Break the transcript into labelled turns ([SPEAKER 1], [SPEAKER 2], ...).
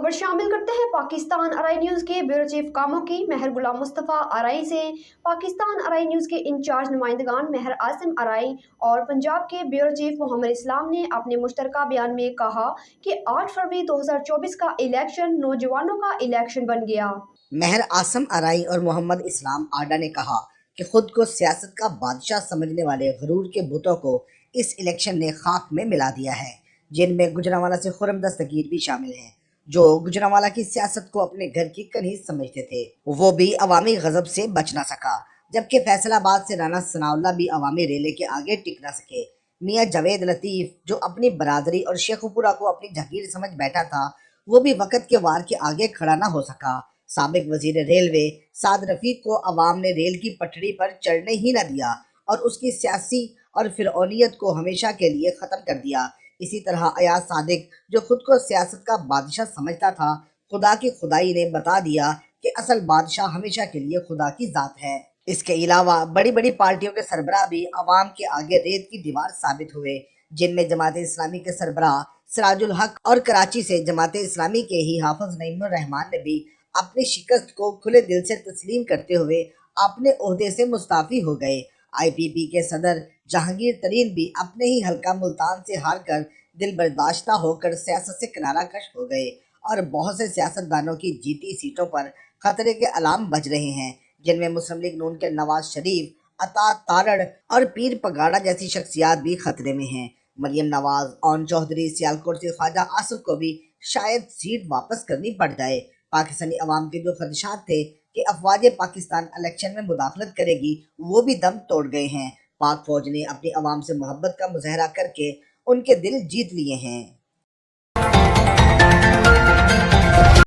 [SPEAKER 1] खबर शामिल करते हैं पाकिस्तान अराई न्यूज़ के ब्यूरो चीफ कामों की महर गुलाम मुस्तफ़ा अराई से। पाकिस्तान अराई न्यूज़ के इंचार्ज नुमाइंदगान महर आसिम अराई और पंजाब के ब्यूरो चीफ मोहम्मद इस्लाम ने अपने मुश्तरका बयान में कहा कि 8 फरवरी 2024 का इलेक्शन नौजवानों का इलेक्शन बन गया।
[SPEAKER 2] महर आसिम अराई और मोहम्मद इस्लाम आडा ने कहा कि खुद को सियासत का बादशाह समझने वाले गरूर के भूतों को इस इलेक्शन ने खाक में मिला दिया है, जिनमें गुजरांवाला से खुर्रम दस्तगीर भी शामिल हैं, जो गुजरांवाला की सियासत को अपने घर की कनीज समझते थे। वो भी अवामी गजब से बच ना सका, जबकि फैसलाबाद से राना सनाउल्लाह भी अवामी रेले के आगे टिक ना सके। मियाँ जावेद लतीफ, जो अपनी बरादरी और शेखुपुरा को अपनी जगीर समझ बैठा था, वो भी वक़्त के वार के आगे खड़ा ना हो सका। साबिक वजीर रेलवे साद रफीक को अवाम ने रेल की पटड़ी पर चढ़ने ही न दिया और उसकी सियासी और फिरौनियत को हमेशा के लिए ख़त्म कर दिया। इसी तरह अयाज सादिक, जो खुद को सियासत का बादशाह समझता था, खुदा की खुदाई ने बता दिया कि असल बादशाह हमेशा के लिए खुदा की ज़ात है। इसके अलावा बड़ी बड़ी पार्टियों के सरबराह भी अवाम के आगे रेत की दीवार साबित हुए, जिनमें जमात इस्लामी के सरबराह सिराजुल हक और कराची से जमात इस्लामी के ही हाफिज नईमुर रहमान ने भी अपनी शिकस्त को खुले दिल से तस्लीम करते हुए अपने ओहदे से मुस्ताफी हो गए। IPP के सदर जहांगीर तरीन भी अपने ही हल्का मुल्तान से हार कर दिल बर्दाश्ता होकर सियासत से किनारा कश हो गए और बहुत से सियासतदानों की जीती सीटों पर खतरे के अलार्म बज रहे हैं, जिनमें मुस्लिम लीग नून के नवाज शरीफ, अता तारड़ और पीर पगाड़ा जैसी शख्सियात भी खतरे में हैं। मरियम नवाज, ओन चौधरी, सियालकोट से ख्वाजा आसिफ को भी शायद सीट वापस करनी पड़ जाए। पाकिस्तानी अवाम के जो खदशात थे कि अफवाज पाकिस्तान इलेक्शन में मुदाखलत करेगी, वो भी दम तोड़ गए हैं। पाक फौज ने अपनी अवाम से मोहब्बत का मुजाहरा करके उनके दिल जीत लिए हैं।